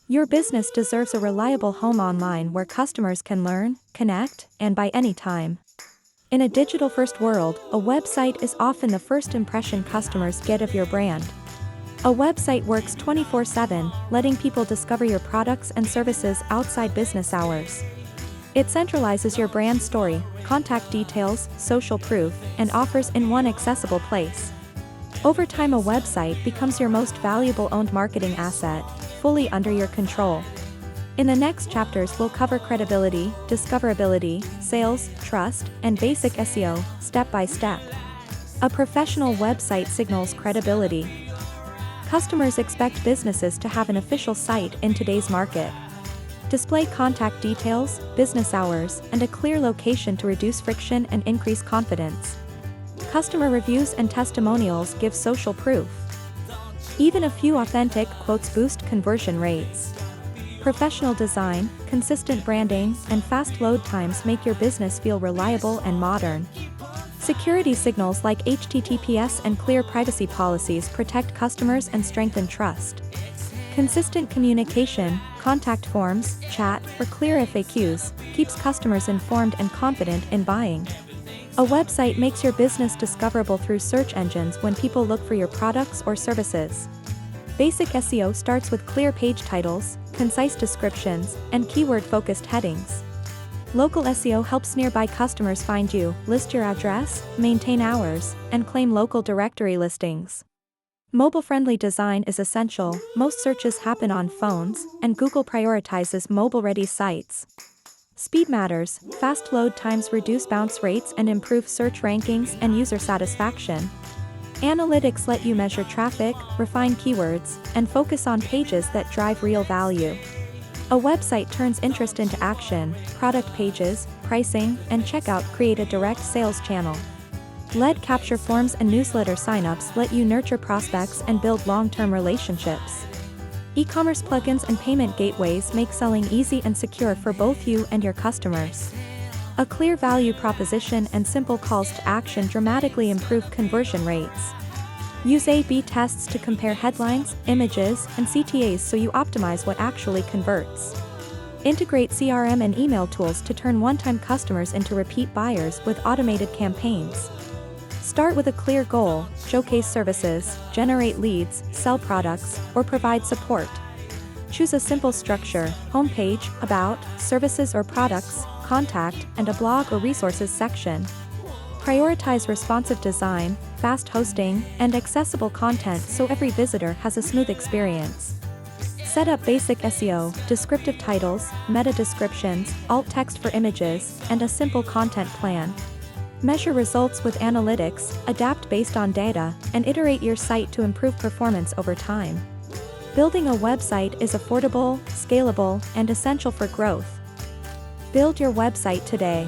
Your business deserves a reliable home online where customers can learn, connect, and buy anytime. In a digital-first world, a website is often the first impression customers get of your brand. A website works 24/7, letting people discover your products and services outside business hours. It centralizes your brand story, contact details, social proof, and offers in one accessible place. Over time, a website becomes your most valuable owned marketing asset, fully under your control. In the next chapters, we'll cover credibility, discoverability, sales, trust, and basic SEO, step by step. A professional website signals credibility. Customers expect businesses to have an official site in today's market. Display contact details, business hours, and a clear location to reduce friction and increase confidence. Customer reviews and testimonials give social proof. Even a few authentic quotes boost conversion rates. Professional design, consistent branding, and fast load times make your business feel reliable and modern. Security signals like HTTPS and clear privacy policies protect customers and strengthen trust. Consistent communication, contact forms, chat, or clear FAQs, keeps customers informed and confident in buying. A website makes your business discoverable through search engines when people look for your products or services. Basic SEO starts with clear page titles, concise descriptions, and keyword-focused headings. Local SEO helps nearby customers find you, list your address, maintain hours, and claim local directory listings. Mobile-friendly design is essential. Most searches happen on phones, and Google prioritizes mobile-ready sites. Speed matters. Fast load times reduce bounce rates and improve search rankings and user satisfaction. Analytics let you measure traffic, refine keywords, and focus on pages that drive real value. A website turns interest into action. Product pages, pricing, and checkout create a direct sales channel. Lead capture forms and newsletter signups let you nurture prospects and build long-term relationships. E-commerce plugins and payment gateways make selling easy and secure for both you and your customers. A clear value proposition and simple calls to action dramatically improve conversion rates. Use A/B tests to compare headlines, images, and CTAs so you optimize what actually converts. Integrate CRM and email tools to turn one-time customers into repeat buyers with automated campaigns. Start with a clear goal: showcase services, generate leads, sell products, or provide support. Choose a simple structure: homepage, about, services or products, contact, and a blog or resources section. Prioritize responsive design, fast hosting, and accessible content so every visitor has a smooth experience. Set up basic SEO, descriptive titles, meta descriptions, alt text for images, and a simple content plan. Measure results with analytics, adapt based on data, and iterate your site to improve performance over time. Building a website is affordable, scalable, and essential for growth. Build your website today.